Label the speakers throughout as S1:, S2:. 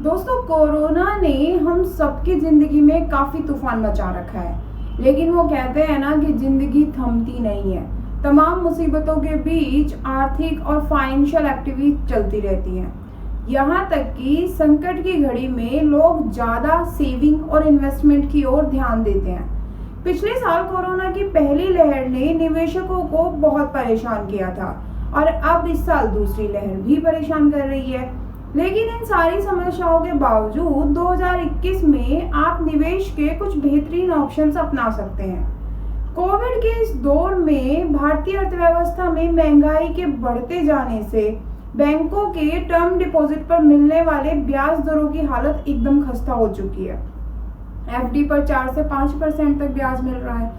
S1: दोस्तों, कोरोना ने हम सबकी जिंदगी में काफी तूफान मचा रखा है। लेकिन वो कहते हैं ना कि जिंदगी थमती नहीं है। तमाम मुसीबतों के बीच आर्थिक और फाइनेंशियल एक्टिविटी चलती रहती हैं। यहाँ तक कि संकट की घड़ी में लोग ज्यादा सेविंग और इन्वेस्टमेंट की ओर ध्यान देते हैं। पिछले साल कोरोना की पहली लहर ने निवेशकों को बहुत परेशान किया था और अब इस साल दूसरी लहर भी परेशान कर रही है। लेकिन इन सारी समस्याओं के बावजूद 2021 में आप निवेश के कुछ बेहतरीन ऑप्शंस अपना सकते हैं। कोविड के इस दौर में भारतीय अर्थव्यवस्था में महंगाई के बढ़ते जाने से बैंकों के टर्म डिपॉजिट पर मिलने वाले ब्याज दरों की हालत एकदम खस्ता हो चुकी है। एफडी पर 4 से 5% तक ब्याज मिल रहा है।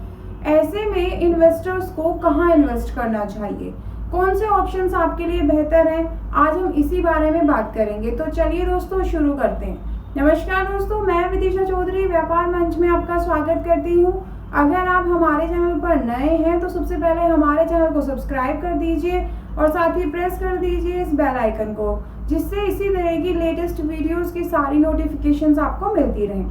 S1: ऐसे में इन्वेस्टर्स को कहाँ इन्वेस्ट करना चाहिए, कौन से ऑप्शंस आपके लिए बेहतर हैं, आज हम इसी बारे में बात करेंगे। तो चलिए दोस्तों शुरू करते हैं। नमस्कार दोस्तों, मैं विदिशा चौधरी व्यापार मंच में आपका स्वागत करती हूँ। अगर आप हमारे चैनल पर नए हैं तो सबसे पहले हमारे चैनल को सब्सक्राइब कर दीजिए और साथ ही प्रेस कर दीजिए इस बेल आइकन को, जिससे इसी तरह की लेटेस्ट वीडियोस की सारी नोटिफिकेशंस आपको मिलती रहें।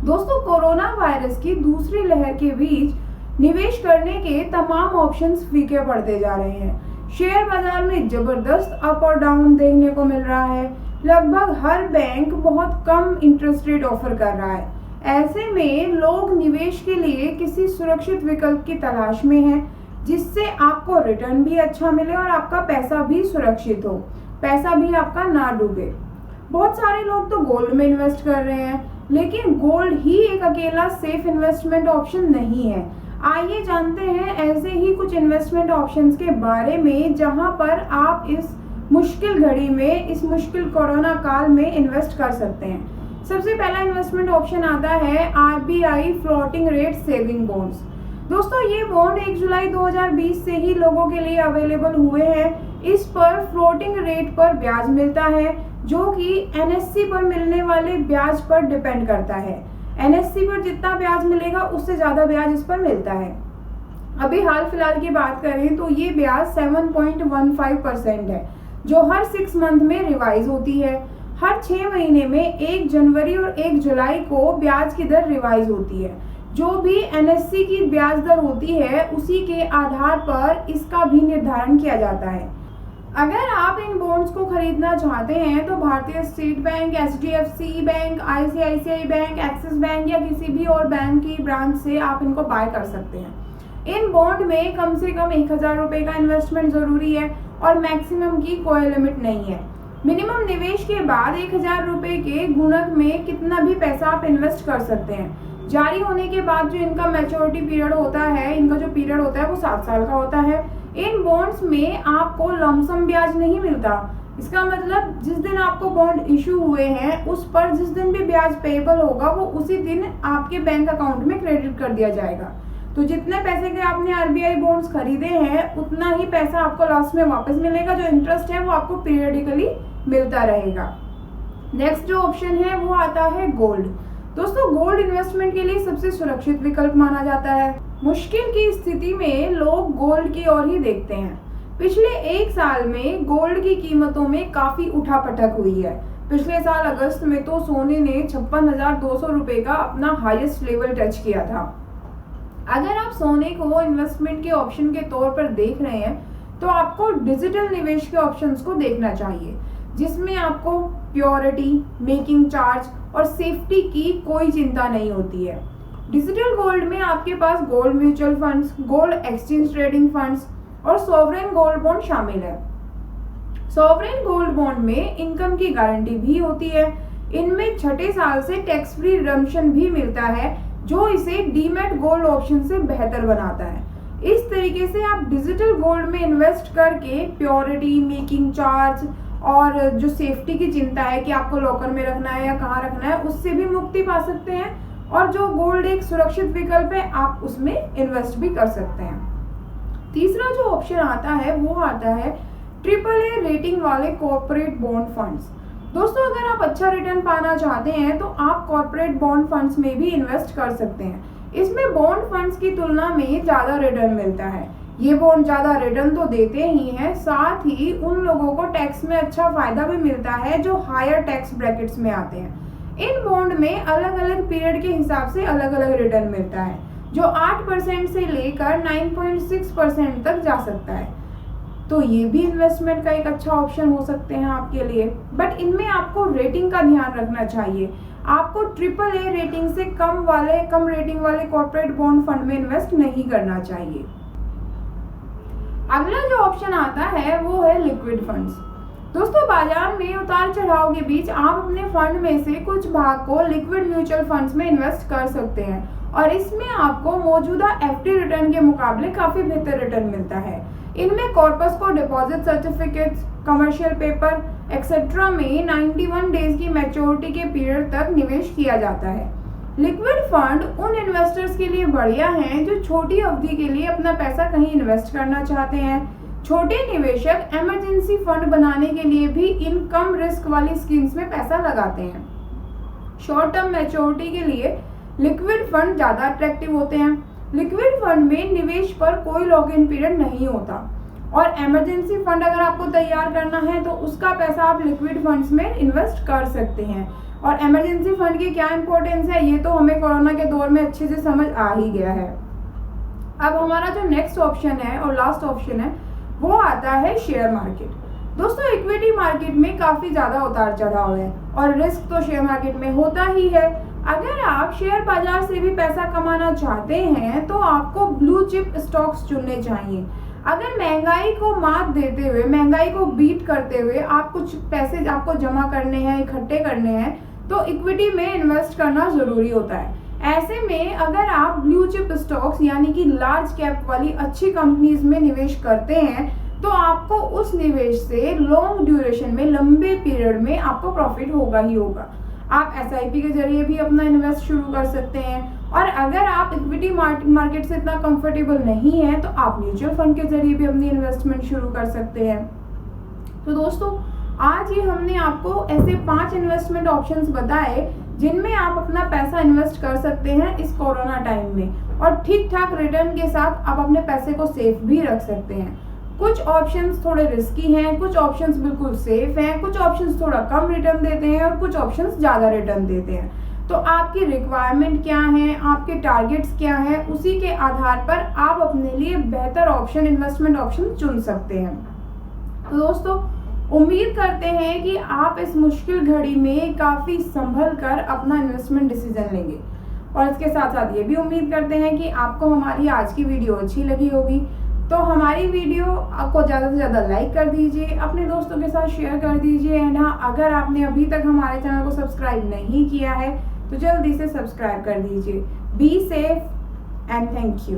S1: दोस्तों, कोरोना वायरस की दूसरी लहर के बीच निवेश करने के तमाम ऑप्शंस फीके पड़ते जा रहे हैं। शेयर बाजार में जबरदस्त अप और डाउन देखने को मिल रहा है। लगभग हर बैंक बहुत कम इंटरेस्ट रेट ऑफर कर रहा है। ऐसे में लोग निवेश के लिए किसी सुरक्षित विकल्प की तलाश में हैं, जिससे आपको रिटर्न भी अच्छा मिले और आपका पैसा भी सुरक्षित हो, पैसा भी आपका ना डूबे। बहुत सारे लोग तो गोल्ड में इन्वेस्ट कर रहे हैं, लेकिन गोल्ड ही एक अकेला सेफ इन्वेस्टमेंट ऑप्शन नहीं है। आइए जानते हैं ऐसे ही कुछ इन्वेस्टमेंट ऑप्शंस के बारे में, जहां पर आप इस मुश्किल घड़ी में, इस मुश्किल कोरोना काल में इन्वेस्ट कर सकते हैं। सबसे पहला इन्वेस्टमेंट ऑप्शन आता है RBI floating rate saving bonds. दोस्तों, ये बॉन्ड 1 जुलाई 2020 से ही लोगों के लिए अवेलेबल हुए हैं। इस पर फ्लोटिंग रेट पर ब्याज मिलता है, जो कि एनएससी पर मिलने वाले ब्याज पर डिपेंड करता है। एनएससी पर जितना ब्याज मिलेगा उससे ज्यादा ब्याज इस पर मिलता है। अभी हाल फिलहाल की बात करें तो ये ब्याज 7.15% है, जो हर 6 मंथ में रिवाइज होती है। हर 6 महीने में 1 जनवरी और 1 जुलाई को ब्याज की दर रिवाइज होती है। जो भी एनएससी की ब्याज दर होती है उसी के आधार पर इसका भी निर्धारण किया जाता है। अगर आप इन बॉन्ड्स को खरीदना चाहते हैं तो भारतीय state bank, HDFC bank, ICICI bank, axis bank या किसी भी और बैंक की ब्रांच से आप इनको बाय कर सकते हैं। इन बॉन्ड में कम से कम 1000 रुपए का इन्वेस्टमेंट जरूरी है और मैक्सिमम की कोई लिमिट नहीं है। मिनिमम निवेश के बाद 1000 रुपए के गुणक में कितना भी पैसा आप इन्वेस्ट कर सकते हैं। जारी होने के बाद जो इनका मैच्योरिटी पीरियड होता है, इनका जो पीरियड होता है वो 7 साल का होता है। इन बॉन्ड्स में आपको लमसम ब्याज नहीं मिलता। इसका मतलब जिस दिन आपको बॉन्ड इशू हुए हैं उस पर जिस दिन भी ब्याज पेएबल होगा वो उसी दिन आपके बैंक अकाउंट में क्रेडिट कर दिया जाएगा। तो जितने पैसे के आपने आरबीआई बॉन्ड्स खरीदे हैं उतना ही पैसा आपको लास्ट में वापस मिलेगा। जो इंटरेस्ट है वो आपको पीरियडिकली मिलता रहेगा। नेक्स्ट जो ऑप्शन है वो आता है गोल्ड। दोस्तों, गोल्ड इन्वेस्टमेंट के लिए सबसे सुरक्षित विकल्प माना जाता है। मुश्किल की स्थिति में लोग गोल्ड की ओर ही देखते हैं। पिछले 1 साल में गोल्ड की कीमतों में काफी उठापटक हुई है। पिछले साल अगस्त में तो सोने ने 56,200 रुपए का अपना हाईएस्ट लेवल टच किया था। अगर आप सोने को इन्वेस्टमेंट के ऑप्शन के तौर पर देख रहे हैं तो आपको डिजिटल निवेश के ऑप्शंस को देखना चाहिए, जिसमें आपको प्योरिटी, मेकिंग चार्ज और सेफ्टी की कोई चिंता नहीं होती है। डिजिटल गोल्ड में आपके पास gold mutual funds, gold exchange trading funds और सॉवरेन गोल्ड बॉन्ड शामिल है। सॉवरेन गोल्ड बॉन्ड में इनकम की गारंटी भी होती है। इनमें 6 साल से टैक्स फ्री रिडम्पशन भी मिलता है, जो इसे डीमैट गोल्ड ऑप्शन से बेहतर बनाता है। इस तरीके से आप डिजिटल गोल्ड में इन्वेस्ट करके प्योरिटी, मेकिंग चार्ज और जो सेफ्टी की चिंता है कि आपको लॉकर में रखना है या कहाँ रखना है, उससे भी मुक्ति पा सकते हैं। और जो गोल्ड एक सुरक्षित विकल्प है, आप उसमें इन्वेस्ट भी कर सकते हैं। तीसरा जो ऑप्शन आता है वो आता है AAA रेटिंग वाले कॉर्पोरेट बॉन्ड फंड्स। दोस्तों, अगर आप अच्छा रिटर्न पाना चाहते हैं तो आप कॉर्पोरेट बॉन्ड फंड्स में भी इन्वेस्ट कर सकते हैं। इसमें बॉन्ड फंड्स की तुलना में ज्यादा रिटर्न मिलता है। ये बॉन्ड ज़्यादा रिटर्न तो देते ही हैं, साथ ही उन लोगों को टैक्स में अच्छा फायदा भी मिलता है जो हायर टैक्स ब्रैकेट्स में आते हैं। इन बॉन्ड में अलग अलग पीरियड के हिसाब से अलग अलग रिटर्न मिलता है, जो 8% से लेकर 9.6% तक जा सकता है। तो ये भी इन्वेस्टमेंट का एक अच्छा ऑप्शन हो सकते हैं आपके लिए। बट इनमें आपको रेटिंग का ध्यान रखना चाहिए। आपको AAA रेटिंग से कम रेटिंग वाले कॉर्पोरेट बॉन्ड फंड में इन्वेस्ट नहीं करना चाहिए। अगला जो ऑप्शन आता है वो है लिक्विड फंड्स। दोस्तों, बाजार में उतार चढ़ाव के बीच आप अपने फंड में से कुछ भाग को लिक्विड म्यूचुअल फंड्स में इन्वेस्ट कर सकते हैं और इसमें आपको मौजूदा FD रिटर्न के मुकाबले काफी बेहतर रिटर्न मिलता है। इनमें कॉर्पस को deposit certificates, commercial paper etcetera में 91 डेज की मैच्योरिटी के पीरियड तक निवेश किया जाता है। लिक्विड फंड उन इन्वेस्टर्स के लिए बढ़िया हैं जो छोटी अवधि के लिए अपना पैसा कहीं इन्वेस्ट करना चाहते हैं। छोटे निवेशक इमरजेंसी फंड बनाने के लिए भी इन कम रिस्क वाली स्कीम्स में पैसा लगाते हैं। शॉर्ट टर्म मैच्योरिटी के लिए लिक्विड फंड ज़्यादा अट्रैक्टिव होते हैं। लिक्विड फंड में निवेश पर कोई लॉक इन पीरियड नहीं होता और इमरजेंसी फंड अगर आपको तैयार करना है तो उसका पैसा आप लिक्विड फंड्स में इन्वेस्ट कर सकते हैं। और इमरजेंसी फंड की क्या इंपॉर्टेंस है ये तो हमें कोरोना के दौर में अच्छे से समझ आ ही गया है। अब हमारा जो नेक्स्ट ऑप्शन है और लास्ट ऑप्शन है वो आता है शेयर मार्केट। दोस्तों, इक्विटी मार्केट में काफ़ी ज़्यादा उतार चढ़ाव है और रिस्क तो शेयर मार्केट में होता ही है। अगर आप शेयर बाजार से भी पैसा कमाना चाहते हैं तो आपको ब्लू चिप स्टॉक्स चुनने चाहिए। अगर महंगाई को मात देते हुए, महंगाई को बीट करते हुए आप कुछ पैसे आपको जमा करने हैं, इकट्ठे करने हैं, तो इक्विटी में इन्वेस्ट करना ज़रूरी होता है। ऐसे में अगर आप ब्लू चिप स्टॉक्स यानी कि लार्ज कैप वाली अच्छी कंपनीज में निवेश करते हैं तो आपको उस निवेश से लॉन्ग ड्यूरेशन में, लंबे पीरियड में आपको प्रॉफिट होगा ही होगा। आप SIP के जरिए भी अपना इन्वेस्ट शुरू कर सकते हैं और अगर आप इक्विटी मार्केट से इतना कंफर्टेबल नहीं है तो आप म्यूचुअल फंड के जरिए भी अपनी इन्वेस्टमेंट शुरू कर सकते हैं। तो दोस्तों, आज ही हमने आपको ऐसे 5 इन्वेस्टमेंट ऑप्शंस बताए जिनमें आप अपना पैसा इन्वेस्ट कर सकते हैं इस कोरोना टाइम में और ठीक ठाक रिटर्न के साथ आप अपने पैसे को सेफ भी रख सकते हैं। कुछ ऑप्शंस थोड़े रिस्की हैं, कुछ ऑप्शंस बिल्कुल सेफ हैं, कुछ ऑप्शंस थोड़ा कम रिटर्न देते हैं और कुछ ऑप्शंस ज़्यादा रिटर्न देते हैं। तो आपकी रिक्वायरमेंट क्या है, आपके टारगेट्स क्या हैं, उसी के आधार पर आप अपने लिए बेहतर ऑप्शन, इन्वेस्टमेंट ऑप्शन चुन सकते हैं। तो दोस्तों, उम्मीद करते हैं कि आप इस मुश्किल घड़ी में काफ़ी संभल कर अपना इन्वेस्टमेंट डिसीजन लेंगे और इसके साथ साथ ये भी उम्मीद करते हैं कि आपको हमारी आज की वीडियो अच्छी लगी होगी। तो हमारी वीडियो आपको ज़्यादा से ज़्यादा लाइक कर दीजिए, अपने दोस्तों के साथ शेयर कर दीजिए एंड हाँ, अगर आपने अभी तक हमारे चैनल को सब्सक्राइब नहीं किया है तो जल्दी से सब्सक्राइब कर दीजिए। Be safe and thank you.